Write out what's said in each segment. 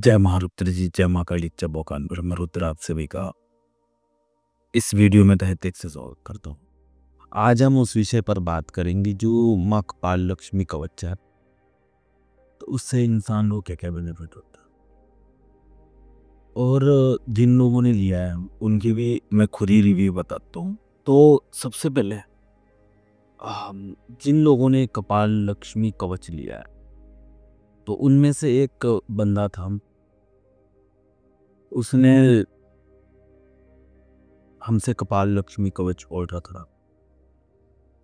जय महारुद्र जी, जय माँ काली, जय भोकान ब्रह्म रुद्र। आप सभी का इस वीडियो में तहे दिल से स्वागत करता हूँ। आज हम उस विषय पर बात करेंगे जो माँ कपाल लक्ष्मी कवच है। तो उससे इंसान को क्या क्या बेनिफिट होता है और जिन लोगों ने लिया है उनकी भी मैं खुद ही रिव्यू बताता हूँ। तो सबसे पहले जिन लोगों ने कपाल लक्ष्मी कवच लिया है तो उनमें से एक बंदा था, उसने हमसे कपाल लक्ष्मी कवच ऑर्डर करा।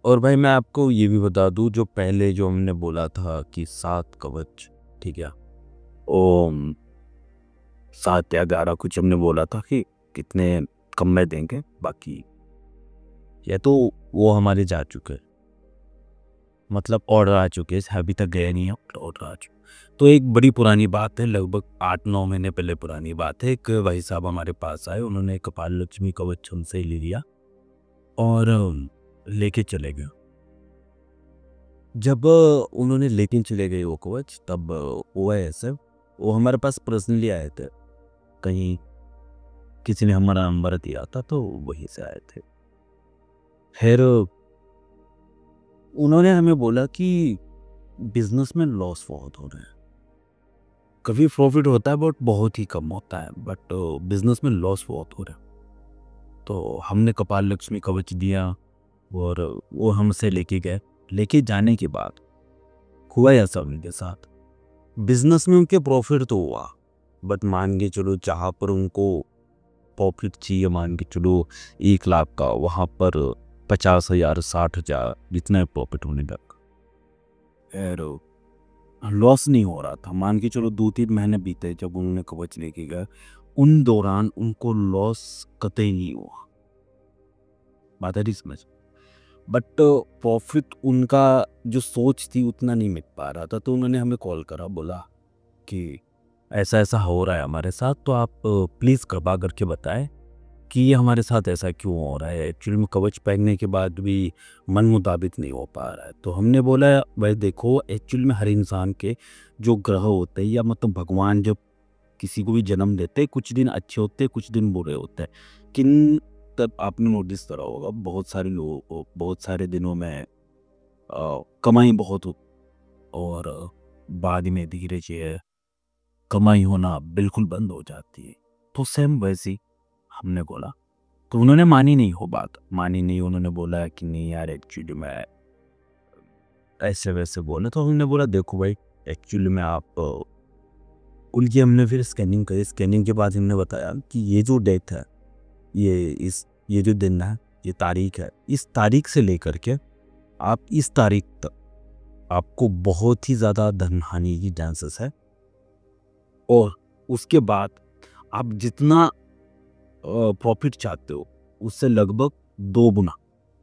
और भाई मैं आपको ये भी बता दूं, जो पहले जो हमने बोला था कि 7 कवच, ठीक है, ओ 7 या 11 कुछ हमने बोला था कि कितने कम में देंगे, बाकी ये तो वो हमारे जा चुके, मतलब ऑर्डर आ चुके हैं, अभी तक गए नहीं है, ऑर्डर आ चुके। तो एक बड़ी पुरानी बात है, लगभग 8-9 महीने पहले पुरानी बात है। एक भाई साहब हमारे पास आए, उन्होंने कपाल लक्ष्मी कवच हमसे ही ले लिया और लेके चले गए। जब उन्होंने लेकिन चले गए वो कवच, तब हुआ ऐसे, वो हमारे पास पर्सनली आए थे, कहीं किसी ने हमारा नंबर दिया था तो वहीं से आए थे। फिर उन्होंने हमें बोला कि बिजनेस में लॉस बहुत हो रहा है, कभी प्रॉफिट होता है बट बहुत ही कम होता है, बट बिजनेस में लॉस बहुत हो रहा है। तो हमने कपाल लक्ष्मी कवच दिया और वो हमसे लेके गए। लेके जाने के बाद हुआ ऐसा उनके साथ, बिजनेस में उनके प्रॉफिट तो हुआ, बट मान के चलो जहाँ पर उनको प्रॉफिट चाहिए, मान के चलो 1 लाख का, वहाँ पर 50,000 60,000 जितना प्रॉफिट होने लगा। लॉस नहीं हो रहा था। मान के चलो 2-3 महीने बीते जब उन्होंने कवच लेके गए, उन दौरान उनको लॉस कतई नहीं हुआ, बात है समझ। बट प्रॉफिट उनका जो सोच थी उतना नहीं मिल पा रहा था। तो उन्होंने हमें कॉल करा, बोला कि ऐसा ऐसा हो रहा है हमारे साथ, तो आप प्लीज़ कृपा करके बताएं कि ये हमारे साथ ऐसा क्यों हो रहा है। एक्चुअली में कवच पहनने के बाद भी मन मुताबिक नहीं हो पा रहा है। तो हमने बोला भाई देखो, एक्चुअली में हर इंसान के जो ग्रह होते हैं, या मतलब भगवान जब किसी को भी जन्म देते हैं, कुछ दिन अच्छे होते हैं, कुछ दिन बुरे होते हैं। किन तब आपने नोटिस करा होगा, बहुत सारे लोगों को बहुत सारे दिनों में कमाई बहुत हो और बाद में धीरे धीरे कमाई होना बिल्कुल बंद हो जाती है। तो सेम वैसी हमने बोला, तो उन्होंने मानी नहीं, हो बात मानी नहीं। उन्होंने बोला कि नहीं यार, एक्चुअली मैं ऐसे वैसे बोले। तो हमने बोला देखो भाई, एक्चुअली में आप उनकी हमने फिर स्कैनिंग करी। स्कैनिंग के बाद हमने बताया कि ये जो डेट है, ये जो दिन है, ये तारीख है, इस तारीख से लेकर के आप इस तारीख तक आपको बहुत ही ज़्यादा धन हानि की चांसेस है, और उसके बाद आप जितना प्रॉफिट चाहते हो उससे लगभग 2 गुना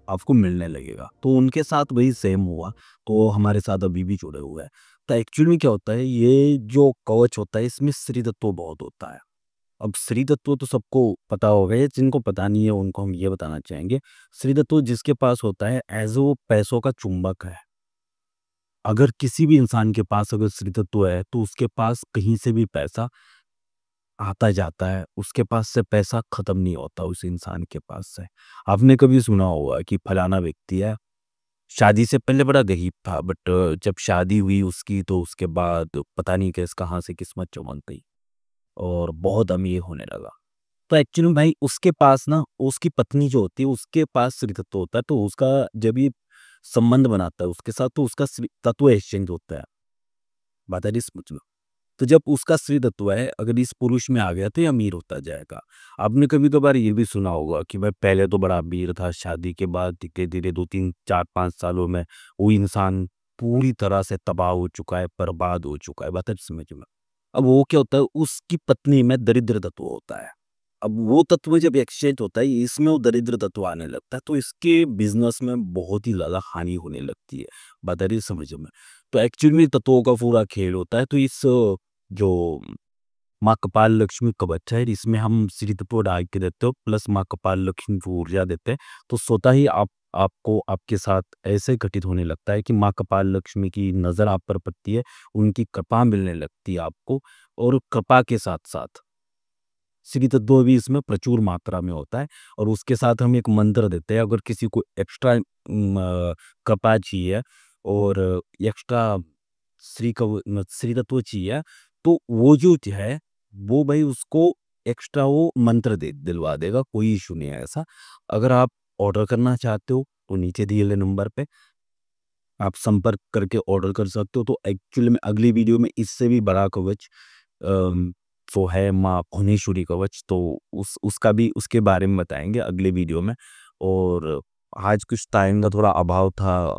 आपको मिलने लगेगा। तो उनके साथ वही सेम हुआ, तो हमारे साथ अभी भी जुड़े हुए हैं। तो एक्चुअली में क्या होता है, ये जो कवच होता है इसमें श्री तत्व बहुत होता है। अब श्री तत्व तो सबको पता होगा, ये जिनको पता नहीं है उनको हम ये बताना चाहेंगे। श्री तत्व जिसके पास होता है, एज वो पैसों का चुंबक है। अगर किसी भी इंसान के पास अगर श्री तत्व है तो उसके पास कहीं से भी पैसा आता जाता है, उसके पास से पैसा खत्म नहीं होता उस इंसान के पास से। आपने कभी सुना होगा कि फलाना व्यक्ति है, शादी से पहले बड़ा गरीब था, बट जब शादी हुई उसकी तो उसके बाद पता नहीं कैसे कहाँ से किस्मत चमक गई और बहुत अमीर होने लगा। तो एक्चुअली भाई उसके पास ना, उसकी पत्नी जो होती है उसके पास श्री तत्व होता है। तो उसका जब ये संबंध बनाता है उसके साथ, तो उसका श्री तत्व एक्सचेंज होता है, बात है समझ लो। तो जब उसका स्त्री तत्व है अगर इस पुरुष में आ गया तो ये अमीर होता जाएगा। आपने कभी कभार ये भी सुना होगा कि भाई पहले तो बड़ा अमीर था, शादी के बाद धीरे धीरे 2-3 4-5 सालों में वो इंसान पूरी तरह से तबाह हो चुका है, बर्बाद हो चुका है, बात है समझ में। अब वो क्या होता है, उसकी पत्नी में दरिद्र तत्व होता है। अब वो तत्व जब एक्सचेंज होता है, इसमें वो दरिद्र तत्व आने लगता है, तो इसके बिजनेस में बहुत ही ज्यादा हानि होने लगती है, बात है समझ में। तो एक्चुअली में तत्वों का पूरा खेल होता है। तो इस जो माँ कपाल लक्ष्मी कवच है, इसमें हम श्री तत्व डाल के देते हो, प्लस माँ कपाल लक्ष्मी को ऊर्जा देते हैं। तो स्वतः ही आपको आपके साथ ऐसे घटित होने लगता है कि माँ कपाल लक्ष्मी की नज़र आप पर पड़ती है, उनकी कृपा मिलने लगती है आपको, और कृपा के साथ साथ श्री तत्व भी इसमें प्रचुर मात्रा में होता है। और उसके साथ हम एक मंत्र देते हैं, अगर किसी को एक्स्ट्रा कृपा चाहिए और एक्स्ट्रा श्री तत्व चाहिए, तो वो जो है वो भाई उसको एक्स्ट्रा वो मंत्र दे दिलवा देगा, कोई इशू नहीं है ऐसा। अगर आप ऑर्डर करना चाहते हो तो नीचे दिए गए नंबर पे आप संपर्क करके ऑर्डर कर सकते हो। तो एक्चुअली में अगली वीडियो में इससे भी बड़ा कवच वो है माँ भुवनेश्वरी कवच, तो उसका भी उसके बारे में बताएंगे अगले वीडियो में। और आज कुछ टाइम का थोड़ा अभाव था,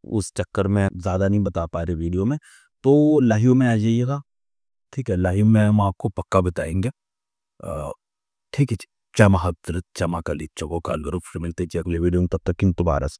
उस चक्कर में ज़्यादा नहीं बता पा रहे वीडियो में। तो लाइव में आ जाइएगा, ठीक है, लाइव में हम आपको पक्का बताएंगे। अ, ठीक है जी। जय महाभारत, जय माँ काली, जय वो काल गुरु। फिर मिलते हैं जी अगले वीडियो में, तब तक इन दोबारा से